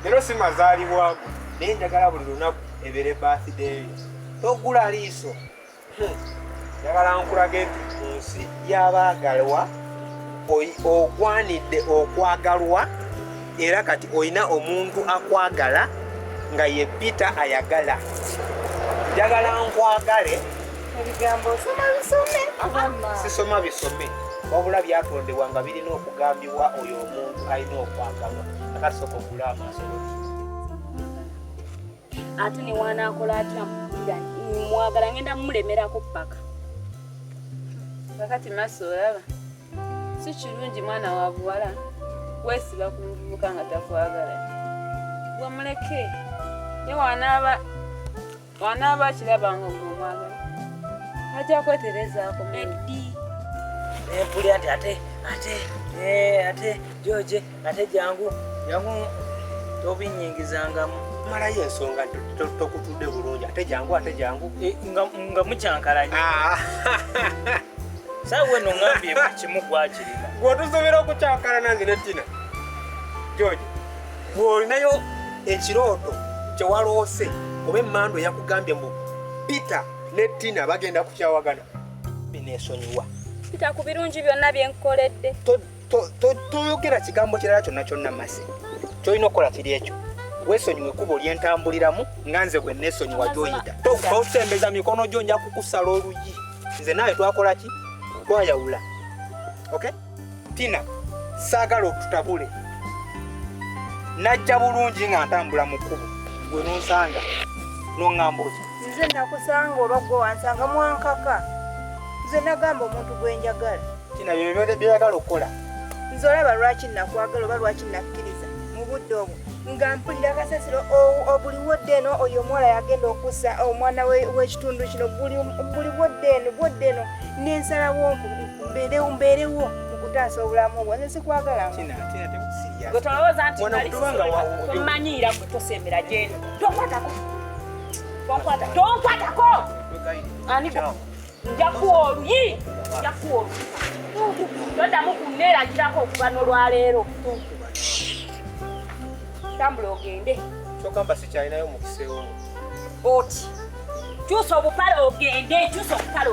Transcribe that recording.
Lero si mazaalibwa naye njagala buli lunaku ebere birthday togula liiso. Njagala nkulage nti mu nsi y'abaagalwa ogwanidde okwagalwa era kati olina omuntu akwagala nga ye Peter ayagala. Njagala nkwagale ebigambo osoma bisome. sisoma bisome wabula byatondebwa nga birina okugambibwa oyo omuntu alina okwagalwa. Akasoko ogula amaaso ate ne wanaakola atya mwagala ngenda mmulemerako paka kakati maaso olaba si kirungi mwana wa buwala weesiba ku muvubuka nga takwagala wamuleke ye wanaaba kirabanga ng'omwagala ajja kweterezaako meddi empuli ate George ate jangu tobinyingizangamu malayo ensonga tokutudde bulungi ate jangu nga mucyankalanya saawe no ngambye kimu gwakirina gwotusobera okucyankala nange ne Tina George bw'olinayo ekirooto kyewaloose oba emmando yakugambye mbu Peter ne Tina bagenda kukyawagana bineesonyiwa Peter ku birungi byonna bye nkoledde toyogera kigambo kirala kyonna masi kyolina okukola kiri ekyo weesonyiwe ekkubo lyentambuliramu nga nze bwe neesonyiwa gy'oyita tosembeza mikono gyo nja kukusala oluyi nze naawe twakola ki twayawula okay Tina saagala otutabule najja bulungi nga ntambula mu kkubo gwe nonsanga noŋŋamba otya nze nakusanga oba gwe wansanga mwankaka nze nagamba omuntu gwe njagala Tina byeyagala okukola nze olaba lwaki nakwagala oba lwaki nakkiriza mu budde obwo nga mpulira kasasiro obuliwodde eno oyo omuwala yagenda okussa omwana w'ekitundu kino buli bwodde eno n'ensalawo mbeerewo mu kutaasa obulamu obwo nze sikwagala gwe tolowooza nti tomanyiira gwe tosembera gyeno tonkwatako ani njakuwa oluyi toddamu kunneeragirako okuva n'olwaleero tambula ogende kyokamba sikyalinayo mukiseewo oti kyusa obupale ogende kyusa obupale